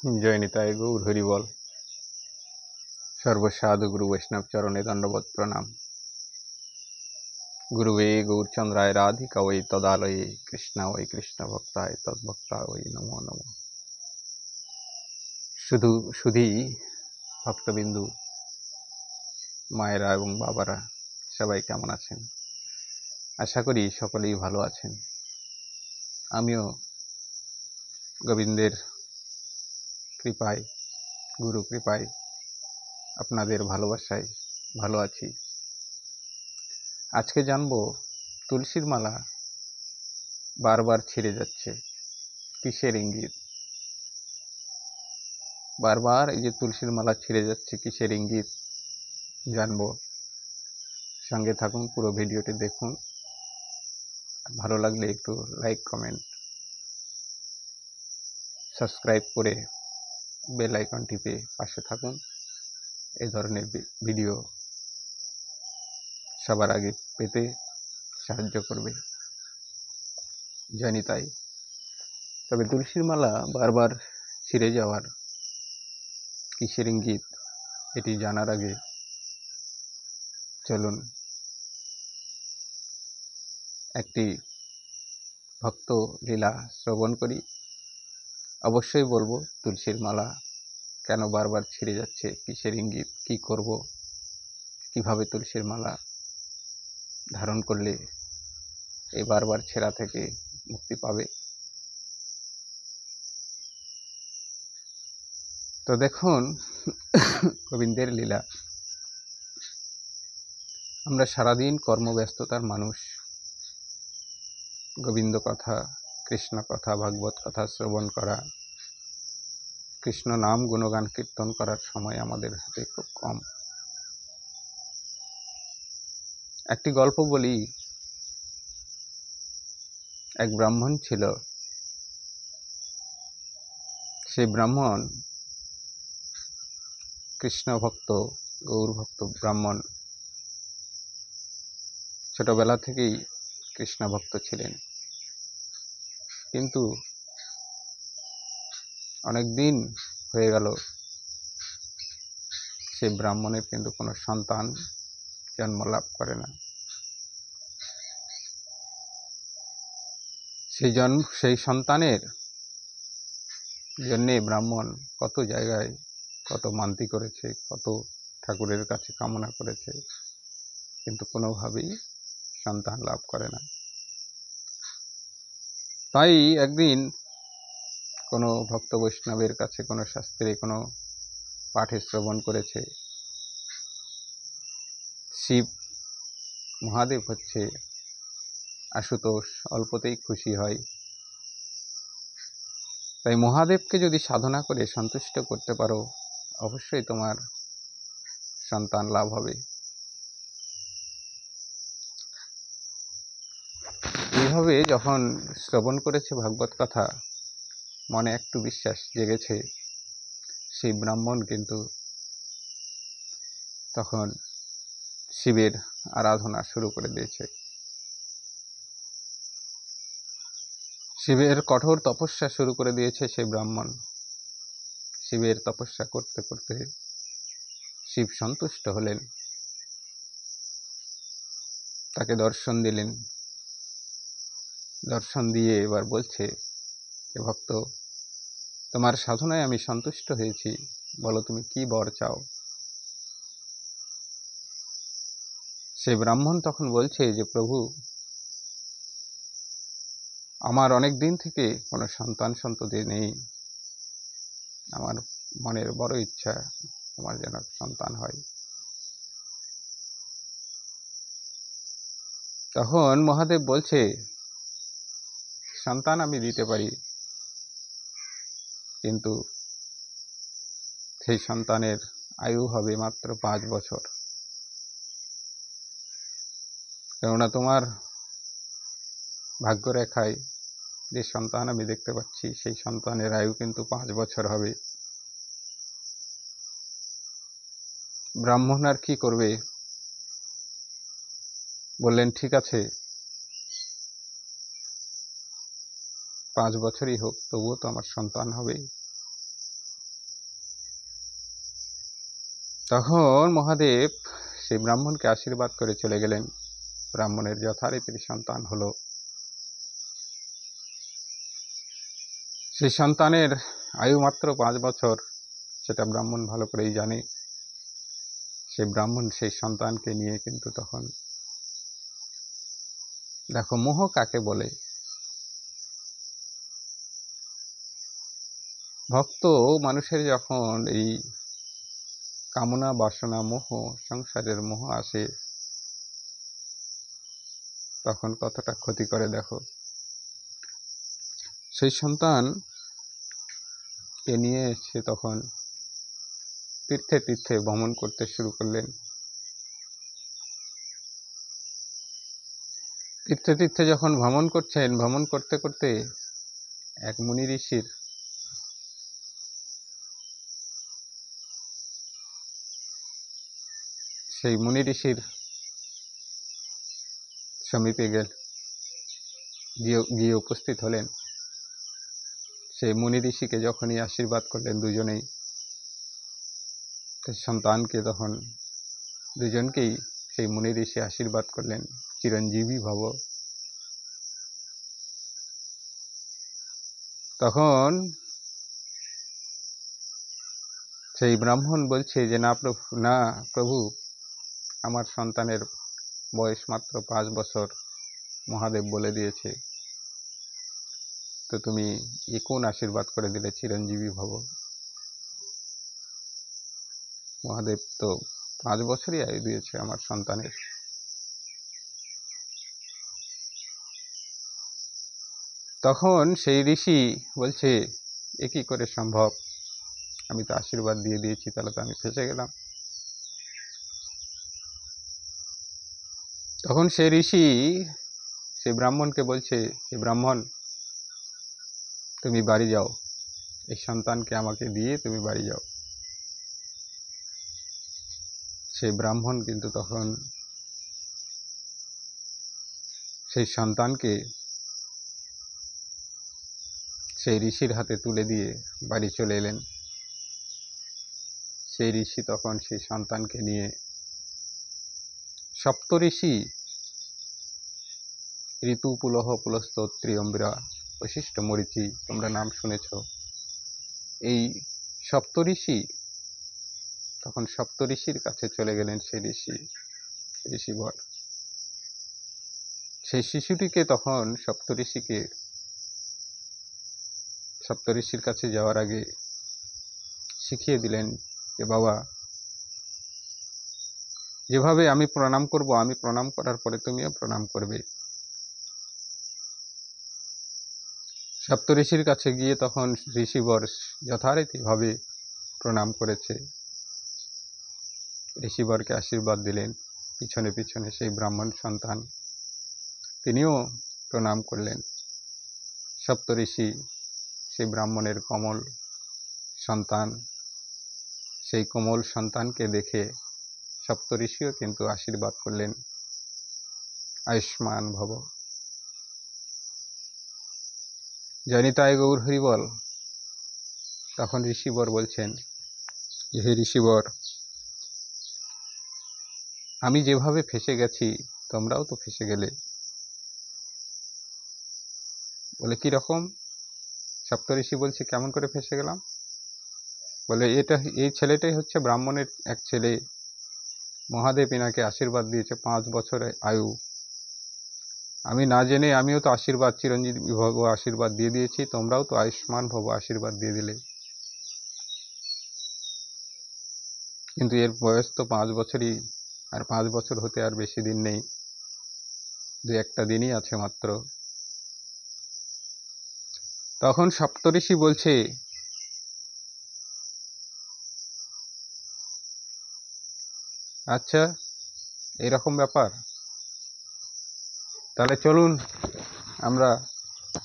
जय निताय गौर हरि बोल। सर्वसाधु गुरु वैष्णव चरणे दंडवत प्रणाम। गुरुवे गौरचंद्राय राधिका वै तदालये कृष्णा वै कृष्ण भक्ताय तद्भक्ता वै नमो नमो। শুধু শুধুই ভক্তবিন্দু মায়েরা এবং বাবারা সবাই কেমন আছেন? আশা করি সকলেই ভালো আছেন। আমিও গোবিন্দের কৃপায়, গুরু কৃপায়, আপনাদের ভালোবাসায় ভালো আছি। আজকে জানবো তুলসীর মালা বারবার ছিঁড়ে যাচ্ছে, কিসের ইঙ্গিত? বারবার এই যে তুলসীর মালা ছিঁড়ে যাচ্ছে, কিসের ইঙ্গিত জানবো। সঙ্গে থাকুন, পুরো ভিডিওটি দেখুন। ভালো লাগলে একটু লাইক, কমেন্ট, সাবস্ক্রাইব করে বেল আইকন টিপে পাশে থাকুন। এই ধরনের ভিডিও সবার আগে পেতে সাহায্য করবে। জানি তাই। তবে তুলসীর মালা বারবার ছিঁড়ে যাওয়ার কিসের ইঙ্গিত, এটি জানার আগে চলুন একটি ভক্ত লীলা শ্রবণ করি। অবশ্যই বলবো তুলসীর মালা কেন বারবার ছিঁড়ে যাচ্ছে, কিসের ইঙ্গিত, কি করব, কিভাবে তুলসীর মালা ধারণ করলে এই বারবার ছেঁড়া থেকে মুক্তি পাবে। তো দেখুন গোবিন্দের লীলা। আমরা সারাদিন কর্মব্যস্ততার মানুষ, গোবিন্দ কথা, কৃষ্ণ কথা, ভাগবত কথা শ্রবণ করা, কৃষ্ণ নাম গুণগান কীর্তন করার সময় আমাদের হাতে খুব কম। একটি গল্প বলি। এক ব্রাহ্মণ ছিল। সেই ব্রাহ্মণ কৃষ্ণ ভক্ত, গৌর ভক্ত ব্রাহ্মণ। ছোটবেলা থেকেই কৃষ্ণ ভক্ত ছিলেন, কিন্তু অনেক দিন হয়ে গেল সেই ব্রাহ্মণের কিন্তু কোনো সন্তান জন্ম লাভ করে না। সেই সন্তানের জন্যে ব্রাহ্মণ কত জায়গায় কত মান্তি করেছে, কত ঠাকুরের কাছে কামনা করেছে, কিন্তু কোনোভাবেই সন্তান লাভ করে না। তাই একদিন কোনো ভক্ত বৈষ্ণবের কাছে কোনো শাস্ত্রে কোনো পাঠে শ্রবণ করেছে, শিব মহাদেব হচ্ছে আশুতোষ, অল্পতেই খুশি হয়। তাই মহাদেবকে যদি সাধনা করে সন্তুষ্ট করতে পারো, অবশ্যই তোমার সন্তান লাভ হবে। এইভাবে যখন শ্রবণ করেছে ভাগবত কথা, মনে একটু বিশ্বাস জেগেছে। সেই ব্রাহ্মণ কিন্তু তখন শিবের আরাধনা শুরু করে দিয়েছে। শিবের কঠোর তপস্যা শুরু করে দিয়েছে সেই ব্রাহ্মণ। শিবের তপস্যা করতে করতে শিব সন্তুষ্ট হলেন, তাকে দর্শন দিলেন। দর্শন দিয়ে এবার বলছে যে, ভক্ত, তোমার সাধনায় আমি সন্তুষ্ট হয়েছি, বলো তুমি কি বর চাও। সেই ব্রাহ্মণ তখন বলছে যে, প্রভু, আমার অনেক দিন থেকে কোনো সন্তান সন্ততি নেই, আমার মনের বড় ইচ্ছা আমার যেন সন্তান হয়। তখন মহাদেব বলছে, সন্তান আমি দিতে পারি, কিন্তু সেই সন্তানের আয়ু হবে মাত্র 5 বছর। কেননা তোমার ভাগ্যরেখায় যে সন্তান আমি দেখতে পাচ্ছি, সেই সন্তানের আয়ু কিন্তু 5 বছর হবে। ব্রাহ্মণ আর কি করবে? বললেন, ঠিক আছে, 5 বছরই হোক, তবুও তো আমার সন্তান হবে। তখন মহাদেব সেই ব্রাহ্মণকে আশীর্বাদ করে চলে গেলেন। ব্রাহ্মণের যথারীতির সন্তান হলো। সেই সন্তানের আয়ু মাত্র 5 বছর, সেটা ব্রাহ্মণ ভালো করেই জানে। সেই ব্রাহ্মণ সেই সন্তানকে নিয়ে কিন্তু তখন, দেখো মোহ কাকে বলে। ভক্ত মানুষের যখন এই কামনা বাসনা মোহ, সংসারের মোহ আসে, তখন কতটা ক্ষতি করে দেখো। সেই সন্তানকে নিয়ে সে তখন তীর্থে তীর্থে ভ্রমণ করতে শুরু করলেন। তীর্থে তীর্থে যখন ভ্রমণ করছেন, ভ্রমণ করতে করতে এক মুনি ঋষির সমীপে গিয়ে উপস্থিত হলেন। সেই মুনি ঋষিকে যখনই আশীর্বাদ করলেন দুজনেই, সন্তানকে তখন দুজনকেই সেই মুনি ঋষি আশীর্বাদ করলেন, চিরঞ্জীবী ভব। তখন সেই ব্রাহ্মণ বলছে যে না প্রভু, আমার সন্তানের বয়স মাত্র 5 বছর, মহাদেব বলে দিয়েছে, তো তুমি কোন আশীর্বাদ করে দিলে চিরঞ্জীবী ভব। মহাদেব তো 5 বছরই আয়ু দিয়েছে আমার সন্তানের। তখন সেই ঋষি বলছে, এ কি করে সম্ভব, আমি তো আশীর্বাদ দিয়ে দিয়েছি, তাহলে তো আমি ফেঁসে গেলাম। তখন সেই ঋষি সেই ব্রাহ্মণকে বলছে, হে ব্রাহ্মণ, তুমি বাড়ি যাও, এই সন্তানকে আমাকে দিয়ে তুমি বাড়ি যাও। সেই ব্রাহ্মণ কিন্তু তখন সেই সন্তানকে সেই ঋষির হাতে তুলে দিয়ে বাড়ি চলে এলেন। সেই ঋষি তখন সেই সন্তানকে নিয়ে, সপ্তঋষি ঋতু, পুলহ, পুলস্ত, ত্রিয়ম্বিরা, বশিষ্ঠ, মরীচি, তোমরা নাম শুনেছ। এই সপ্তঋষি তখন সপ্তঋষির কাছে চলে গেলেন। সেই ঋষিবর সেই শিশুটিকে তখন সপ্তঋষির কাছে যাওয়ার আগে শিখিয়ে দিলেন যে বাবা, যেভাবে আমি প্রণাম করব, আমি প্রণাম করার পরে তুমিও প্রণাম করবে। সপ্তঋষির কাছে গিয়ে তখন ঋষিবর যথারীতিভাবে প্রণাম করেছে। ঋষিবরকে আশীর্বাদ দিলেন। পিছনে পিছনে সেই ব্রাহ্মণ সন্তান, তিনিও প্রণাম করলেন। সপ্তঋষি সেই ব্রাহ্মণের কোমল সন্তান, সেই কোমল সন্তানকে দেখে সপ্তঋষিও কিন্তু আশীর্বাদ করলেন, আয়ুষ্মান ভব। জনিতায় গৌর হরিবল। তখন ঋষিবর বলছেন, হে ঋষিবর, আমি যেভাবে ফেঁসে গেছি, তোমরাও তো ফেঁসে গেলে। বলে কি রকম? সপ্তঋষি বলছে, কেমন করে ফেঁসে গেলাম? বলে এই ছেলেটাই হচ্ছে ব্রাহ্মণের এক ছেলে, মহাদেব এনাকে আশীর্বাদ দিয়েছে 5 বছরের আয়ু। আমি না জেনে আমিও তো আশীর্বাদ, চিরঞ্জীবী ভব আশীর্বাদ দিয়ে দিয়েছি, তোমরাও তো আয়ুষ্মান ভব আশীর্বাদ দিয়ে দিলে। কিন্তু এর বয়স তো 5 বছরই, আর 5 বছর হতে আর বেশি দিন নেই, 2-1টা দিনই আছে মাত্র। তখন সপ্তঋষি বলছে, আচ্ছা এরকম ব্যাপার, তাহলে চলুন আমরা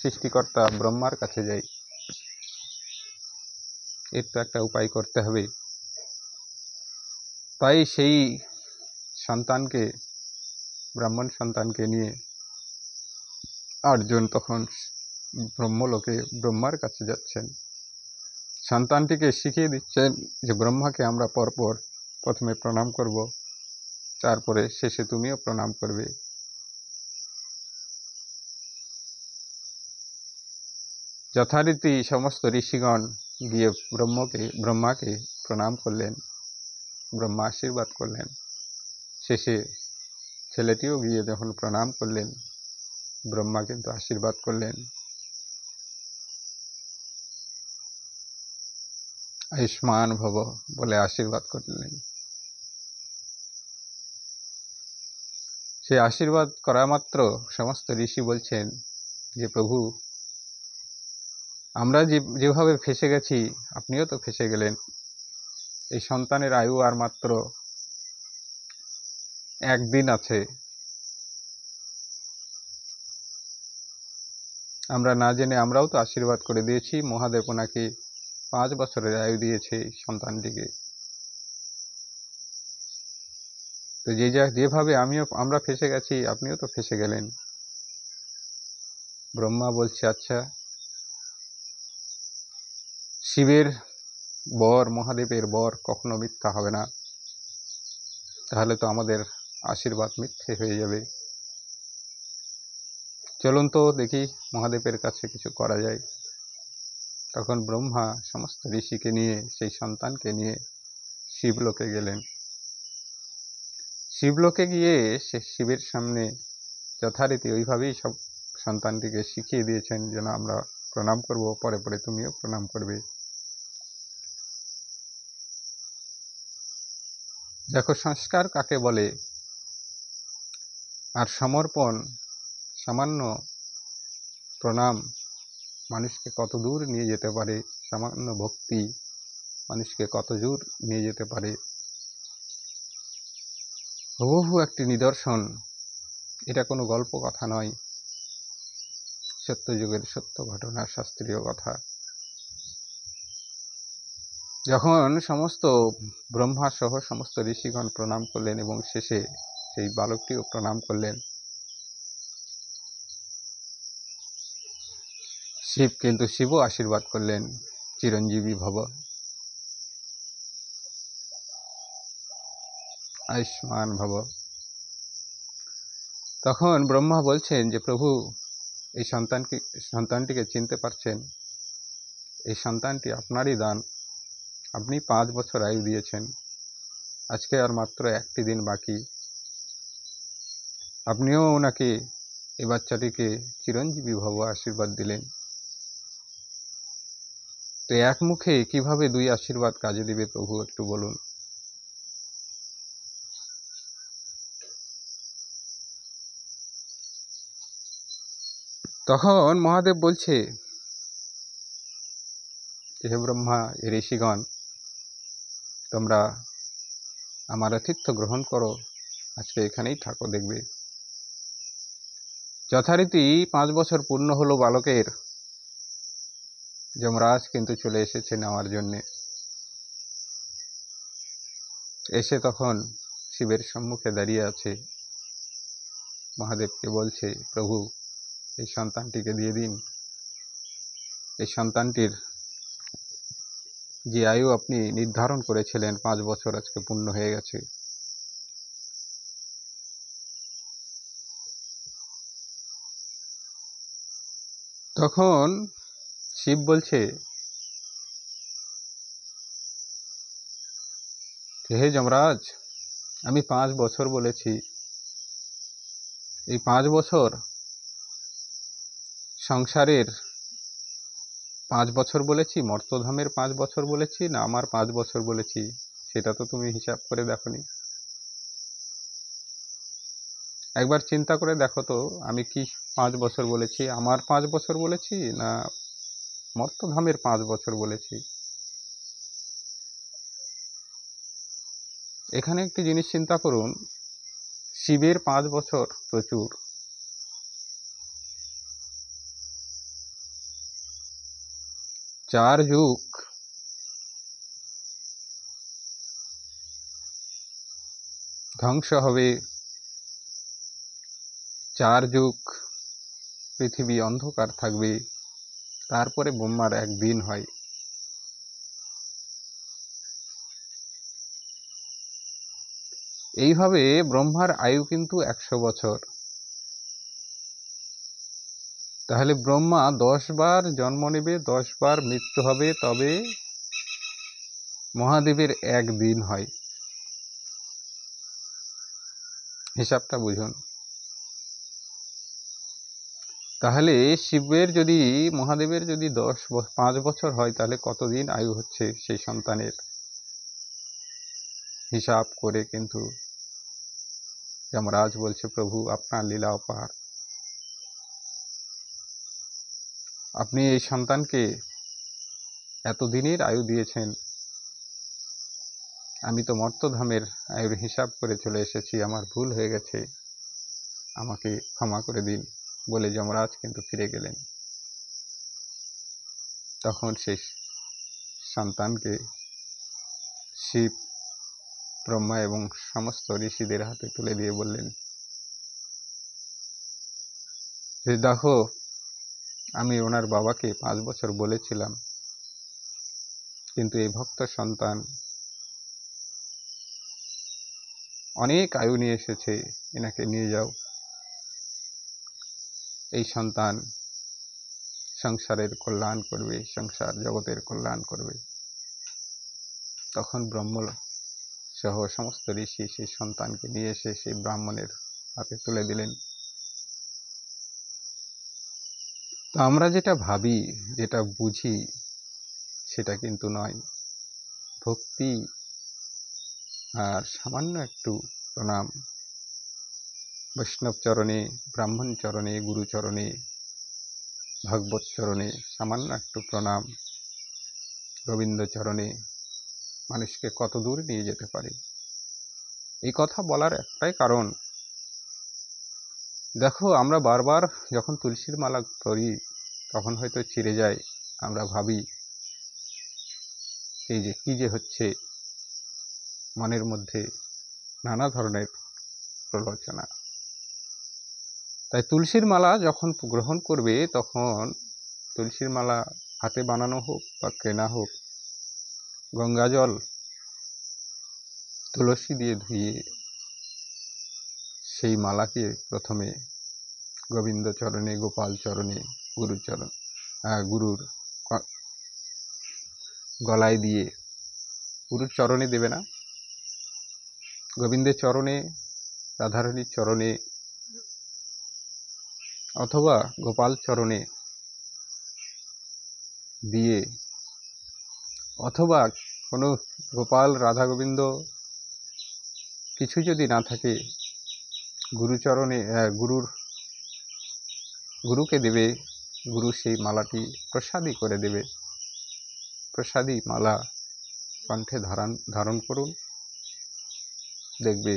সৃষ্টিকর্তা ব্রহ্মার কাছে যাই, এর তো একটা উপায় করতে হবে। তাই সেই ব্রাহ্মণ সন্তানকে নিয়ে 8 জন তখন ব্রহ্মলোকে ব্রহ্মার কাছে যাচ্ছেন। সন্তানটিকে শিখিয়ে দিচ্ছেন যে ব্রহ্মাকে আমরা পরপর প্রথমে প্রণাম করব, তারপরে শেষে তুমিও প্রণাম করবে। যথারীতি সমস্ত ঋষিগণ গিয়ে ব্রহ্মাকে প্রণাম করলেন। ব্রহ্মা আশীর্বাদ করলেন। শেষে ছেলেটিও গিয়ে যখন প্রণাম করলেন, ব্রহ্মা কিন্তু আশীর্বাদ করলেন, আয়ুষ্মান ভব বলে আশীর্বাদ করলেন। সে আশীর্বাদ করা মাত্র সমস্ত ঋষি বলছেন যে প্রভু, আমরা যেভাবে ফেঁসে গেছি আপনিও তো ফেঁসে গেলেন। এই সন্তানের আয়ু আর মাত্র একদিন আছে। আমরা না জেনে আমরাও তো আশীর্বাদ করে দিয়েছি। মহাদেব ওনাকে 5 বছরের আয়ু দিয়েছে সন্তানটিকে। তো যেভাবে আমরা ফেঁসে গেছি আপনিও তো ফেঁসে গেলেন। ব্রহ্মা বলছে, আচ্ছা, শিবের বর, মহাদেবের বর কখনো মিথ্যা হবে না, তাহলে তো আমাদের আশীর্বাদ মিথ্যে হয়ে যাবে। চলুন তো দেখি মহাদেবের কাছে কিছু করা যায়। তখন ব্রহ্মা সমস্ত ঋষিকে নিয়ে, সেই সন্তানকে নিয়ে শিবলোকে গেলেন। শিবলোকে গিয়ে সে শিবের সামনে যথারীতি ওইভাবেই সব সন্তানটিকে শিখিয়ে দিয়েছেন, যেন আমরা প্রণাম করব, পরে পরে তুমিও প্রণাম করবে। দেখো সংস্কার কাকে বলে, আর সমর্পণ, সামান্য প্রণাম মানুষকে কত দূর নিয়ে যেতে পারে, সামান্য ভক্তি মানুষকে কত দূর নিয়ে যেতে পারে। হুবহু একটি নিদর্শন। এটা কোনো গল্প কথা নয়, সত্যযুগের সত্য ঘটনা, শাস্ত্রীয় কথা। যখন সমস্ত ব্রহ্মা সহ সমস্ত ঋষিগণ প্রণাম করলেন এবং শেষে সেই বালকটিও প্রণাম করলেন, শিবও আশীর্বাদ করলেন, চিরঞ্জীবী ভব, আয়ুষ্মান ভব। তখন ব্রহ্মা বলছেন যে প্রভু, এই সন্তানটিকে চিনতে পারছেন? এই সন্তানটি আপনারই দান। আপনি 5 বছর আয়ু দিয়েছেন, আজকে আর মাত্র একটি দিন বাকি। আপনিও ওনাকে, এই বাচ্চাটিকে চিরঞ্জীবী ভব আশীর্বাদ দিলেন। তো এক মুখে কিভাবে 2 আশীর্বাদ কাজে দিবে প্রভু, একটু বলুন। তখন মহাদেব বলছে, হে ব্রহ্মা, এ ঋষিগণ, তোমরা আমার আতিথ্য গ্রহণ করো, আজকে এখানেই থাকো। দেখবে যথারীতি 5 বছর পূর্ণ হলো বালকের, যমরাজ কিন্তু চলে এসেছে নেওয়ার জন্যে। এসে তখন শিবের সম্মুখে দাঁড়িয়ে আছে, মহাদেবকে বলছে, প্রভু, এই সন্তানটিকে দিয়ে দিন। এই সন্তানটির যে আয়ু আপনি নির্ধারণ করেছিলেন 5 বছর, আজকে পূর্ণ হয়ে গেছে। তখন শিব বলছে, হে যমরাজ, আমি 5 বছর বলেছি। এই 5 বছর সংসারের 5 বছর বলেছি, মর্তধামের 5 বছর বলেছি, না আমার 5 বছর বলেছি, সেটা তো তুমি হিসাব করে দেখোনি। একবার চিন্তা করে দেখো তো, আমি কি 5 বছর বলেছি? আমার 5 বছর বলেছি, না মর্তধামের 5 বছর বলেছি? এখানে একটি জিনিস চিন্তা করুন, শিবের 5 বছর প্রচুর, 4 যুগ ধ্বংস হবে, 4 যুগ পৃথিবী অন্ধকার থাকবে, তারপরে ব্রহ্মার একদিন হয়। এইভাবে ব্রহ্মার আয়ু কিন্তু 100 বছর। তাহলে ব্রহ্মা 10 বার জন্ম নেবে, 10 বার মৃত্যু হবে, তবে মহাদেবের একদিন হয়। হিসাবটা বুঝুন। তাহলে শিবের যদি, মহাদেবের যদি 5 বছর হয়, তাহলে কতদিন আয়ু হচ্ছে সেই সন্তানের? হিসাব করে কিন্তু যমরাজ বলছে, প্রভু আপনার লীলা অপার, আপনি এই সন্তানকে এতদিনের আয়ু দিয়েছেন, আমি তো মর্তধামের আয়ুর হিসাব করে চলে এসেছি, আমার ভুল হয়ে গেছে, আমাকে ক্ষমা করে দিন বলে যমরাজ কিন্তু ফিরে গেলেন। তখন সেই সন্তানকে শিব, ব্রহ্মা এবং সমস্ত ঋষিদের হাতে তুলে দিয়ে বললেন যে, দেখো, আমি ওনার বাবাকে 5 বছর বলেছিলাম, কিন্তু এই ভক্ত সন্তান অনেক আয়ু নিয়ে এসেছে, এনাকে নিয়ে যাও। এই সন্তান সংসারের কল্যাণ করবে, সংসার জগতের কল্যাণ করবে। তখন ব্রহ্ম সহ সমস্ত ঋষি সেই সন্তানকে নিয়ে এসে সেই ব্রাহ্মণের হাতে তুলে দিলেন। তো আমরা যেটা ভাবি, যেটা বুঝি, সেটা কিন্তু নয়। ভক্তি আর সামান্য একটু প্রণাম, বৈষ্ণব চরণে, ব্রাহ্মণ চরণে, গুরু চরণে, ভাগবত চরণে সামান্য একটু প্রণাম, গোবিন্দ চরণে মানুষকে কত দূর নিয়ে যেতে পারে। এই কথা বলার একটাই কারণ, দেখো, আমরা বারবার যখন তুলসীর মালা করি, তখন হয়তো ছিঁড়ে যায়, আমরা ভাবি এই যে কি যে হচ্ছে, মনের মধ্যে নানা ধরনের প্রলোচনা। তাই তুলসীর মালা যখন গ্রহণ করবে, তখন তুলসীর মালা হাতে বানানো হোক বা কেনা হোক, গঙ্গাজল তুলসী দিয়ে ধুয়ে সেই মালাকে প্রথমে গোবিন্দ চরণে, গোপাল চরণে, গুরুর গলায় দিয়ে, গুরুর চরণে দেবে না, গোবিন্দের চরণে, রাধারানীর চরণে অথবা গোপাল চরণে দিয়ে, অথবা কোনো গোপাল, রাধা, গোবিন্দ কিছু যদি না থাকে, গুরুচরণে গুরুকে দেবে। গুরু সেই মালাটি প্রসাদী করে দেবে। প্রসাদী মালা কণ্ঠে ধারণ করুন, দেখবে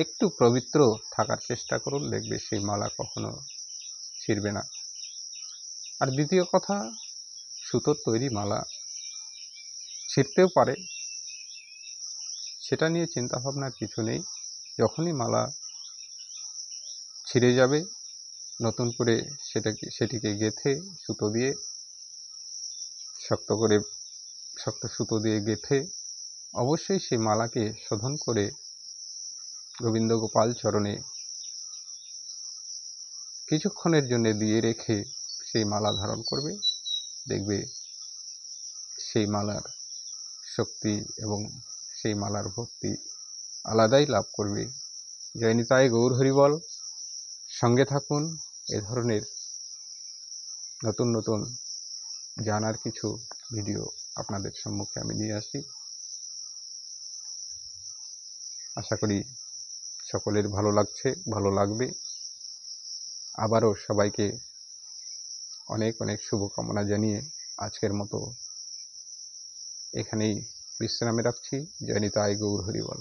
একটু পবিত্র থাকার চেষ্টা করুন, দেখবে সেই মালা কখনো ছিঁড়বে না। আর দ্বিতীয় কথা, সুতোর তৈরি মালা ছিঁড়তেও পারে, সেটা নিয়ে চিন্তাভাবনার কিছু নেই। যখনই মালা ছিঁড়ে যাবে, নতুন করে সেটিকে গেঁথে সুতো দিয়ে, শক্ত সুতো দিয়ে গেঁথে অবশ্যই সেই মালাকে শোধন করে গোবিন্দ গোপাল চরণে কিছুক্ষণের জন্য দিয়ে রেখে সেই মালা ধারণ করবে। দেখবে সেই মালার শক্তি এবং সেই মালার ভক্তি আলাদাই লাভ করবে। জয় নিতাই গৌর হরিবল। সঙ্গে থাকুন, এ ধরনের নতুন নতুন জানার কিছু ভিডিও আপনাদের সম্মুখে আমি নিয়ে আসি। আশা করি সকলের ভালো লাগবে। আবারও সবাইকে অনেক অনেক শুভকামনা জানিয়ে আজকের মতো এখানেই বিশ্রামে রাখছি। জয় নিতাই গৌর হরিবল।